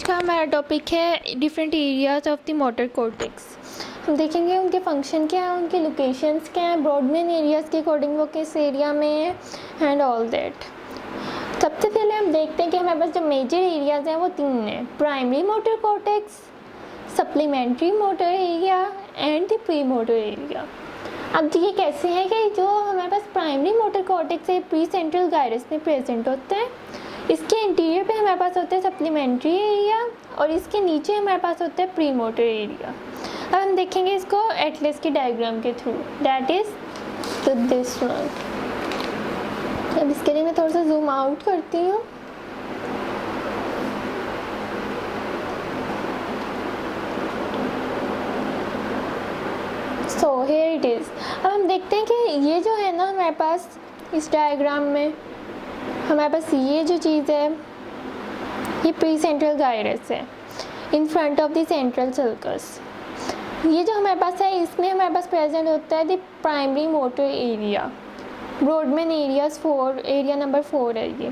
आज का हमारा टॉपिक है different areas of the motor cortex. हम देखेंगे उनके फंक्शन क्या है, उनके लोकेशंस क्या हैं, ब्रॉडमैन एरियाज़ के अकॉर्डिंग वो किस एरिया में है एंड ऑल दैट। सबसे पहले हम देखते हैं कि हमारे पास जो मेजर एरियाज़ हैं वो तीन हैं: primary motor cortex, supplementary motor area and the pre motor area. अब ये कैसे है कि जो हमारे पास प्राइमरी मोटर कॉर्टेक्स है प्री सेंट्रल गायरस में प्रेजेंट होता है, इसके इंटीरियर पे हमारे पास होता है सप्लीमेंट्री एरिया और इसके नीचे हमारे पास होता है प्री मोटर एरिया। अब हम देखेंगे इसको एटलस के डायग्राम के through, that is this one. अब इसके लिए मैं थोड़ा सा जूम आउट करती हूँ। So here it is. अब हम देखते हैं कि ये जो है ना हमारे पास इस डायग्राम में हमारे पास ये जो चीज़ है ये प्री सेंट्रल गायरस है in front of the central sulcus. ये जो हमारे पास है इसमें हमारे पास प्रेजेंट होता है the primary motor area, Brodmann areas 4, area number 4 है ये।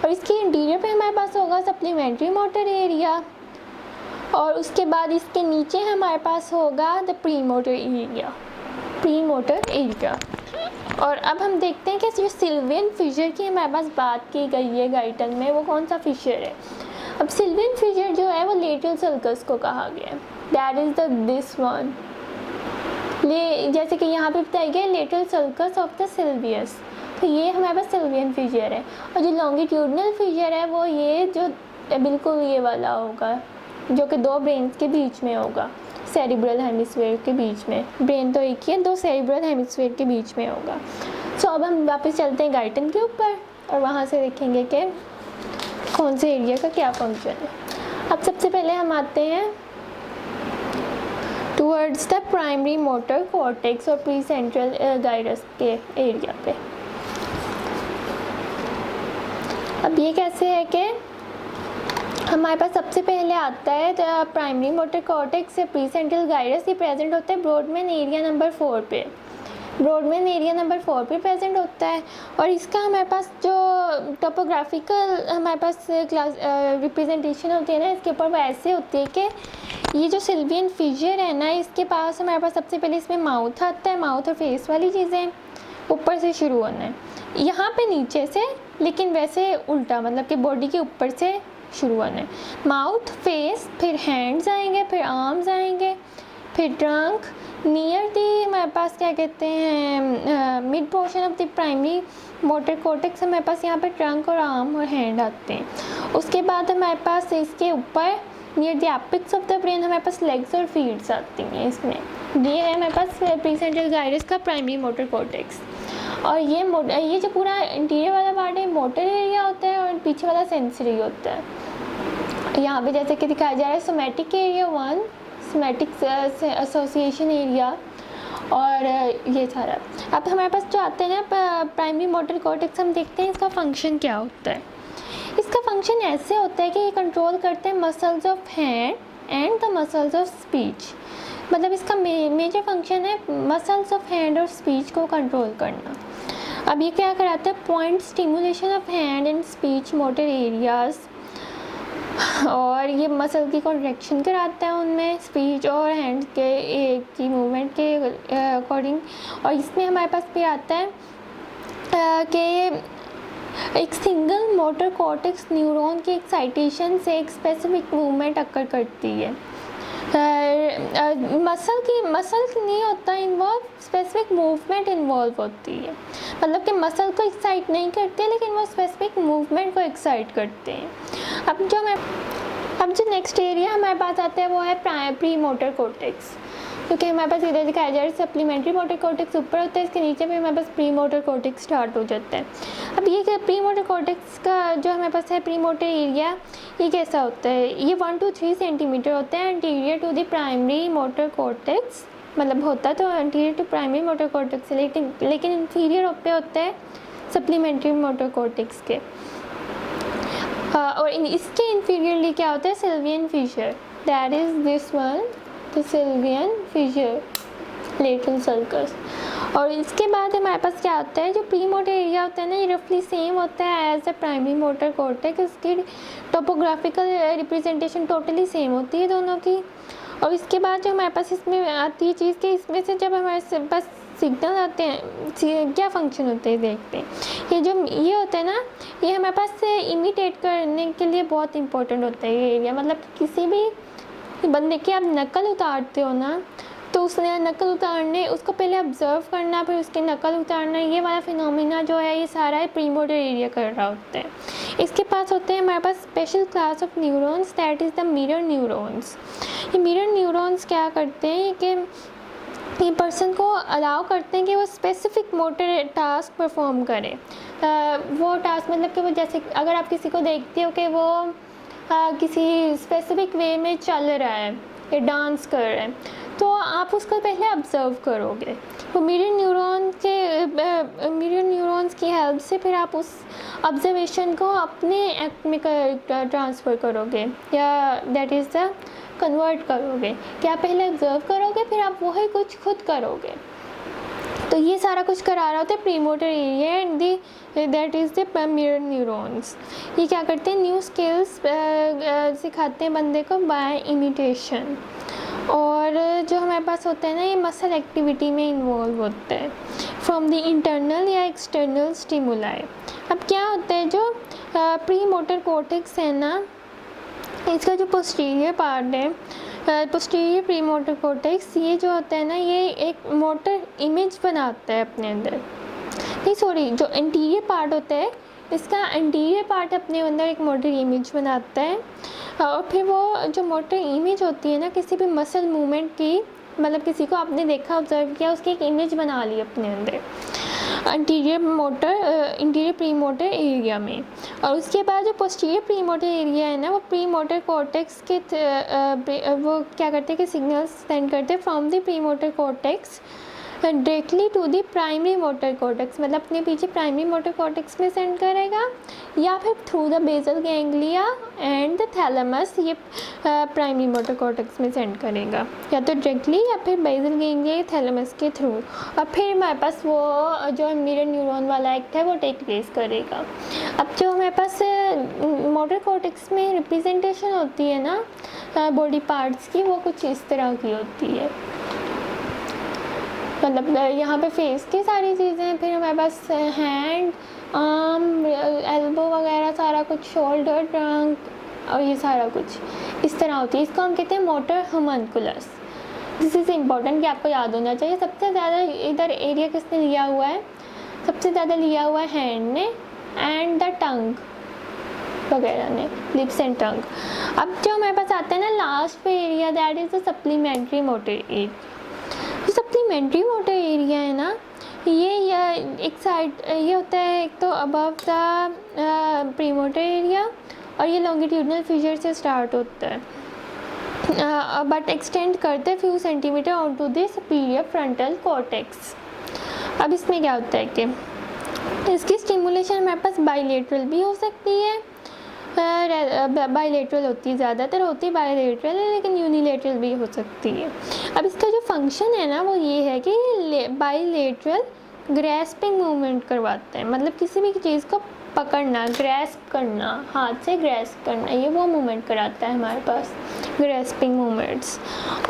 और इसके इंटीरियर पे हमारे पास होगा सप्लीमेंट्री मोटर एरिया और उसके बाद इसके नीचे हमारे पास होगा the pre motor area, pre motor area. और अब हम देखते हैं कि जो सिल्वियन फिशर की हमारे पास बात की गई है गाइटन में, वो कौन सा फिशर है। अब सिल्वियन फिशर जो है वो लेटरल सर्कस को कहा गया है, that is the this one. जैसे कि यहाँ पे बताया गया lateral sulcus of the Silvius, तो ये हमारे पास सिल्वियन फिशर है। और जो लॉन्गिट्यूडनल फिशर है वो ये जो बिल्कुल ये वाला होगा जो कि दो ब्रेन्स के बीच में होगा, सेरिब्रल हेमिस्फीयर के बीच में। ब्रेन तो एक ही है, दो सेरिब्रल हेमिस्फीयर के बीच में होगा। सो अब हम वापस चलते हैं गाइटन के ऊपर और वहाँ से देखेंगे कि कौन से एरिया का क्या फंक्शन है। अब सबसे पहले हम आते हैं towards the primary motor cortex और प्री सेंट्रल गायरस के एरिया पे। अब ये कैसे है कि हमारे पास सबसे पहले आता है प्राइमरी मोटर कॉर्टेक्स से प्री सेंट्रल गायरस, ये प्रेजेंट होता है ब्रॉडमैन एरिया नंबर 4 पे। ब्रॉडमैन एरिया नंबर 4 पे प्रेजेंट होता है और इसका हमारे पास जो टोपोग्राफिकल हमारे पास क्लास रिप्रेजेंटेशन होती है ना, इसके ऊपर वो ऐसे होती है कि ये जो सिल्वियन फिशर है ना, इसके पास हमारे पास सबसे पहले इसमें माउथ आता है, माउथ और फेस वाली चीज़ें ऊपर से शुरू होना है, यहाँ पे नीचे से, लेकिन वैसे उल्टा, मतलब कि बॉडी के ऊपर से शुरू होना है। माउथ, फेस, फिर हैंड्स आएंगे, फिर आर्म्स आएंगे, फिर ट्रंक, नियर दी हमारे पास क्या कहते हैं mid portion of the primary motor cortex, हमारे पास यहाँ पे ट्रंक और आर्म और हैंड आते हैं। उसके बाद हमारे पास इसके ऊपर near the apex of the brain हमारे पास लेग्स और फीट्स आती हैं। इसमें ये है हमारे पास प्री सेंट्रल गायरस का प्राइमरी मोटर कॉर्टेक्स। और ये जो पूरा इंटीरियर वाला पार्ट है मोटर एरिया होता है और पीछे वाला सेंसरी होता है। यहाँ पे जैसे कि दिखाया जा रहा है somatic area 1, somatic association area और ये सारा। अब हमारे पास जो आते हैं ना प्राइमरी मोटर कॉर्टेक्स, हम देखते हैं इसका फंक्शन क्या होता है। इसका फंक्शन ऐसे होता है कि ये कंट्रोल करते हैं muscles of hand and the muscles of speech. मतलब इसका मेजर फंक्शन है मसल्स ऑफ हैंड और स्पीच को कंट्रोल करना। अब ये क्या कराता है, point stimulation of hand and speech motor areas, और ये मसल की कॉन्ट्रैक्शन कराता है उनमें, स्पीच और हैंड के की मूवमेंट के अकॉर्डिंग। और इसमें हमारे पास भी आता है कि एक सिंगल मोटर कॉर्टेक्स न्यूरॉन की एक्साइटेशन से एक स्पेसिफिक मूवमेंट अक्कर करती है। मसल नहीं होता इन्वॉल्व, स्पेसिफिक मूवमेंट इन्वॉल्व होती है। मतलब कि मसल को एक्साइट नहीं करते लेकिन वो स्पेसिफिक मूवमेंट को एक्साइट करते हैं। अब जो नेक्स्ट एरिया हमारे पास आता है वो है प्री मोटर कॉर्टेक्स, क्योंकि हमारे पास इधर दिखाया जा रहा है सप्लीमेंट्री मोटर कॉर्टेक्स ऊपर होता है, इसके नीचे भी हमारे पास प्री मोटर कॉर्टेक्स स्टार्ट हो जाता है। अब ये प्री मोटर कॉर्टेक्स का जो हमारे पास है प्री मोटर एरिया, ये कैसा होता है, ये 1 to 3 सेंटीमीटर होता है anterior to the primary motor cortex. मतलब होता तो anterior to primary motor cortex लेकिन इंफीरियर पे होता है सप्लीमेंट्री मोटर कॉर्टेक्स के। और इसके इंफीरियरली क्या होता है, Sylvian fissure, that is this one, the Sylvian fissure lateral sulcus. और इसके बाद हमारे पास क्या होता है, जो प्री मोटर एरिया होता है ना, ये रफली सेम होता है as the primary motor cortex. इसकी टोपोग्राफिकल रिप्रेजेंटेशन टोटली सेम होती है दोनों की। और इसके बाद जो हमारे पास इसमें आती है चीज़ कि इसमें से जब हमारे पास सिग्नल आते हैं, क्या फंक्शन होते हैं देखते हैं। ये होता है ना, ये हमारे पास इमिटेट करने के लिए बहुत इंपॉर्टेंट होता है ये एरिया। मतलब किसी भी बंदे की आप नकल उतारते हो ना, तो उसने नकल उतारने, उसको पहले ऑब्जर्व करना, फिर उसकी नकल उतारना, ये वाला फिनोमिना जो है ये सारा है प्री मोटर एरिया कर रहा होता है। इसके पास होते हैं हमारे पास special class of neurons, that is the mirror neurons. ये मिरर न्यूरॉन्स क्या करते हैं कि ये पर्सन को अलाउ करते हैं कि वो स्पेसिफिक मोटर टास्क परफॉर्म करे। वो टास्क मतलब कि वो जैसे अगर आप किसी को देखते हो कि वो किसी स्पेसिफिक वे में चल रहा है या डांस कर रहा है, तो आप उसको पहले ऑब्ज़र्व करोगे। वो मिरर न्यूरॉन्स की हेल्प से फिर आप उस ऑब्जर्वेशन को अपने एक्ट में ट्रांसफ़र करोगे, या दैट इज़ द कन्वर्ट करोगे कि आप पहले ऑब्जर्व करोगे फिर आप वही कुछ खुद करोगे। तो ये सारा कुछ करा रहा होता है pre motor area and that is the mirror neurons. ये क्या करते हैं, न्यू स्किल्स सिखाते हैं बंदे को बाय इमिटेशन। और जो हमारे पास होता है ना, ये मसल एक्टिविटी में इन्वॉल्व होता है फ्रॉम द इंटरनल या एक्सटर्नल स्टिमुलाई। अब क्या होता है, जो प्री मोटर कॉर्टेक्स है ना, इसका जो पोस्टीरियर पार्ट है, पोस्टीरियर प्री मोटर कॉर्टेक्स, ये जो होता है ना, ये एक मोटर इमेज बनाता है अपने अंदर। नहीं सॉरी, जो एंटीरियर पार्ट होता है, इसका एंटीरियर पार्ट अपने अंदर एक मोटर इमेज बनाता है। और फिर वो जो मोटर इमेज होती है ना, किसी भी मसल मूवमेंट की, मतलब किसी को आपने देखा, ऑब्जर्व किया, उसकी एक इमेज बना ली अपने अंदर इंटीरियर प्री मोटर एरिया में। और उसके बाद जो पोस्टीरियर प्री मोटर एरिया है ना, वो प्री मोटर कॉर्टेक्स के वो क्या करते हैं कि सिग्नल्स सेंड करते हैं from the premotor cortex directly to the primary motor cortex. मतलब अपने पीछे प्राइमरी मोटर कॉर्टेक्स में सेंड करेगा, या फिर through the basal ganglia and the thalamus, ये प्राइमरी मोटर कॉर्टेक्स में सेंड करेगा, या तो डायरेक्टली या फिर बेसल गैंग्लिया या थैलेमस के थ्रू। और फिर हमारे पास वो जो मिरर न्यूरॉन वाला एक्ट है वो टेक प्लेस करेगा। अब जो हमारे पास मोटर कॉर्टेक्स में रिप्रेजेंटेशन होती है ना बॉडी पार्ट्स की, वो कुछ इस तरह की होती है। मतलब यहाँ पे फेस की सारी चीज़ें, फिर हमारे पास हैंड, आर्म, एल्बो वगैरह सारा कुछ, शोल्डर, ट्रंक, और ये सारा कुछ इस तरह होती है। इसको हम कहते हैं मोटर होमनकुलस। दिस इज़ इम्पॉर्टेंट कि आपको याद होना चाहिए। सबसे ज़्यादा इधर एरिया किसने लिया हुआ है, सबसे ज़्यादा लिया हुआ है हैंड ने एंड द टंग वगैरह ने, लिप्स एंड टंग। अब जो हमारे पास आता है ना लास्ट पे area, that is the supplementary motor area. जो सप्लीमेंट्री मोटर एरिया है ना, ये एक साइड ये होता है, एक तो above the pre motor area, और ये लॉन्गिट्यूडनल फिशर से स्टार्ट होता है बट एक्सटेंड करते हैं few centimetres on to the superior frontal cortex. अब इसमें क्या होता है कि इसकी स्टिमुलेशन हमारे पास बाइलेटरल भी हो सकती है, बाइलेटरल होती है, ज़्यादातर होती है बाइलेटरल, लेकिन यूनिलेटरल भी हो सकती है। अब इसका जो फंक्शन है ना, वो ये है कि बाइलेटरल ग्रैस्पिंग मूवमेंट करवाता है। मतलब किसी भी चीज़ को पकड़ना, ग्रैस्प करना, हाथ से ग्रैस्प करना, ये वो मूवमेंट कराता है हमारे पास, ग्रैस्पिंग मूवमेंट्स।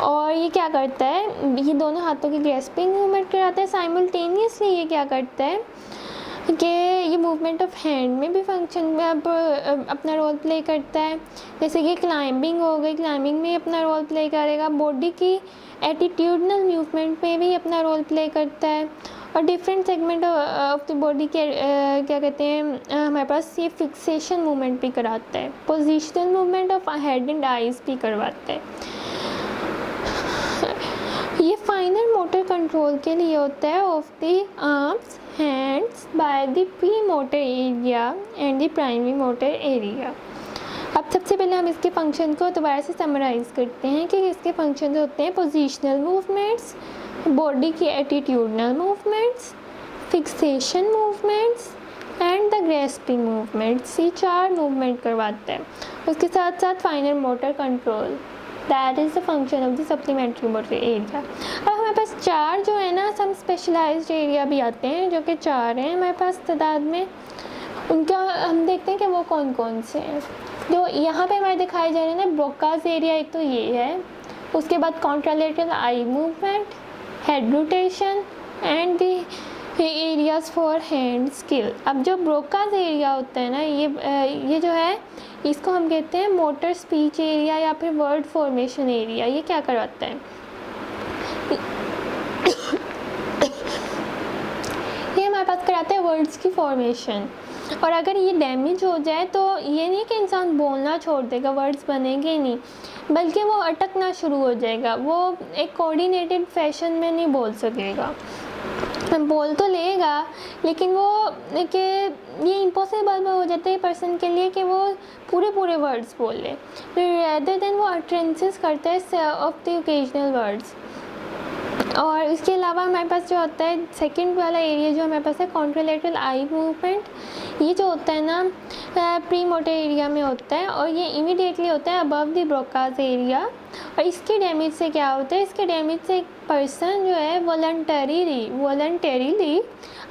और ये क्या करता है, ये दोनों हाथों की ग्रैस्पिंग मूवमेंट कराता है साइमल्टेनियसली। ये क्या करता है कि ये मूवमेंट ऑफ हैंड में भी फंक्शन में अब अपना रोल प्ले करता है। जैसे कि क्लाइंबिंग हो गई, क्लाइंबिंग में अपना रोल प्ले करेगा। बॉडी की एटीट्यूडनल मूवमेंट में भी अपना रोल प्ले करता है। और different segment of the body के क्या कहते हैं हमारे पास, ये फिक्सेशन मूवमेंट भी कराता है। Positional movement of head and eyes भी करवाता है। ये फाइनल मोटर कंट्रोल के लिए होता है of the arms, hands by the pre motor area and the primary motor area. अब सबसे पहले हम इसके फंक्शन को दोबारा से समराइज़ करते हैं कि इसके फंक्शन होते हैं पोजिशनल मूवमेंट्स, बॉडी की attitudinal movements, fixation movements and the grasping movements. ये 4 मूवमेंट करवाता है। उसके साथ साथ final motor control, that is the function of the supplementary motor area. अब हमारे पास चार जो है ना सम स्पेशलाइज्ड एरिया भी आते हैं, जो कि 4 हैं हमारे पास तादाद में। उनका हम देखते हैं कि वो कौन कौन से हैं। जो यहाँ पे हमारे दिखाए जा रहे हैं ना, ब्रोकाज एरिया एक तो ये है, उसके बाद contralateral eye movement, head rotation and the areas for hand skill. अब जो ब्रोकाज एरिया होता है ना, ये जो है इसको हम कहते हैं मोटर स्पीच एरिया या फिर वर्ड फॉर्मेशन एरिया। ये क्या करवाता है, ये हमारे पास कराते हैं वर्ड्स की फॉर्मेशन। और अगर ये डैमेज हो जाए तो ये नहीं कि इंसान बोलना छोड़ देगा, वर्ड्स बनेंगे ही नहीं, बल्कि वो अटकना शुरू हो जाएगा, वो एक कोऑर्डिनेटेड फैशन में नहीं बोल सकेगा। बोल तो लेगा लेकिन वो कि ये इम्पॉसिबल हो जाता है पर्सन के लिए कि वो पूरे वर्ड्स बोल ले, रेदर देन वो अटरेंसेस करता है ऑफ द ओकेजनल वर्ड्स। और इसके अलावा हमारे पास जो होता है सेकंड वाला एरिया जो हमारे पास है कॉन्ट्रालेटरल आई मूवमेंट, ये जो होता है ना प्री मोटर एरिया में होता है और ये इमीडिएटली होता है अबव द ब्रोकाज एरिया। और इसके डैमेज से क्या होता है, इसके डैमेज से एक पर्सन जो है वॉलंटरीली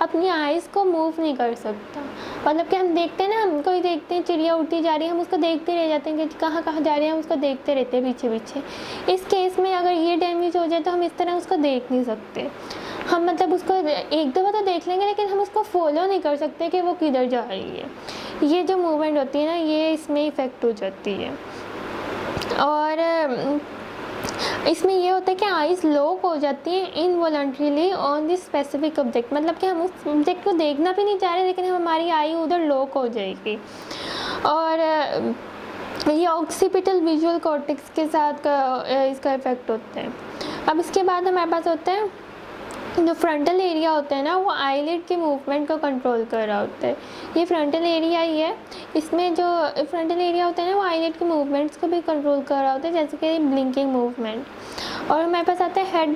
अपनी आइज़ को मूव नहीं कर सकता। मतलब कि हम देखते हैं ना, हम कोई देखते हैं चिड़िया उड़ती जा रही है, हम उसको देखते रह जाते हैं कि कहाँ कहाँ जा रही है, हम उसको देखते रहते हैं पीछे पीछे। इस केस में अगर ये डैमेज हो जाए तो हम इस तरह उसको देख नहीं सकते। हम मतलब उसको एक दफ़ा तो देख लेंगे लेकिन हम उसको फॉलो नहीं कर सकते कि वो किधर जा रही है। ये जो मूवमेंट होती है ना, ये इसमें इफ़ेक्ट हो जाती है। और इसमें ये होता है कि आइज़ लॉक हो जाती हैं इनवॉलंटरीली ऑन दिस स्पेसिफिक ऑब्जेक्ट। मतलब कि हम उस ऑब्जेक्ट को देखना भी नहीं चाह रहे लेकिन हमारी आई उधर लॉक हो जाएगी। और ये ऑक्सीपिटल विजुअल कॉर्टेक्स के साथ इसका इफ़ेक्ट होता है। अब इसके बाद हमारे पास होता है जो फ्रंटल एरिया होता है ना, वो आईलिड के मूवमेंट को कंट्रोल कर रहा होता है। ये फ्रंटल एरिया ही है, इसमें जो फ्रंटल एरिया होता है ना वो आईलिड के मूवमेंट्स को भी कंट्रोल कर रहा होता है, जैसे कि ब्लिंकिंग मूवमेंट। और हमारे पास आता है head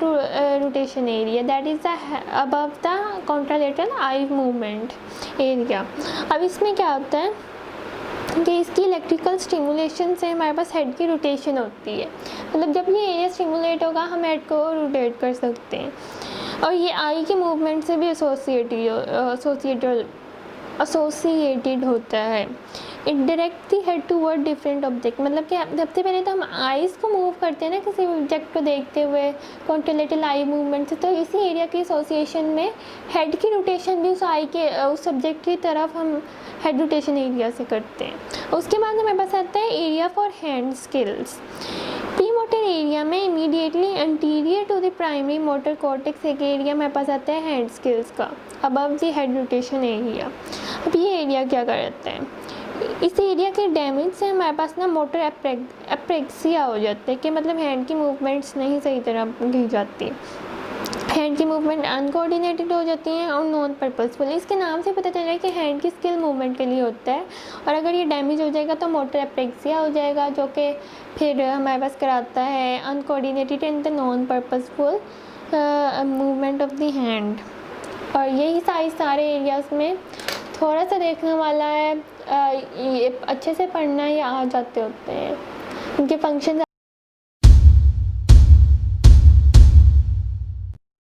rotation area, that is the above the contralateral eye movement area. अब इसमें क्या होता है कि इसकी इलेक्ट्रिकल स्टिमुलेशन से हमारे पास हेड की रोटेशन होती है। मतलब जब ये एरिया स्टिमुलेट होगा हम हेड को रोटेट कर सकते हैं। और ये आई के मूवमेंट से भी एसोसिएटेड होता है। It direct the head toward different object. मतलब कि सबसे पहले तो हम आइज़ को मूव करते हैं ना किसी ऑब्जेक्ट को देखते हुए कॉन्ट्रालेटरल आई मूवमेंट से, तो इसी एरिया के एसोसिएशन में हेड की रोटेशन भी उस सब्जेक्ट की तरफ हम हेड रोटेशन एरिया से करते हैं। उसके बाद हमारे पास आता है area for hand skills. Pre motor area में immediately anterior to the primary motor cortex एक एरिया हमारे पास आता है हैंड स्किल्स का, above the head rotation area. अब ये एरिया क्या करता है, इस एरिया के डैमेज से हमारे पास ना मोटर एप्रेक्सिया हो जाता है कि मतलब हैंड की मूवमेंट्स नहीं सही तरह की जाती, हैंड की मूवमेंट अनकोऑर्डिनेटेड हो जाती हैं और नॉन पर्पसफुल। इसके नाम से पता चल रहा है कि हैंड की स्किल मूवमेंट के लिए होता है। और अगर ये डैमेज हो जाएगा तो मोटर एप्रेक्सिया हो जाएगा, जो कि फिर हमारे पास कराता है uncoordinated and the non purposeful movement of the hand. और यही सारे एरियाज़ में थोड़ा सा देखने वाला है, ये अच्छे से पढ़ना या आ जाते होते हैं, उनके फंक्शन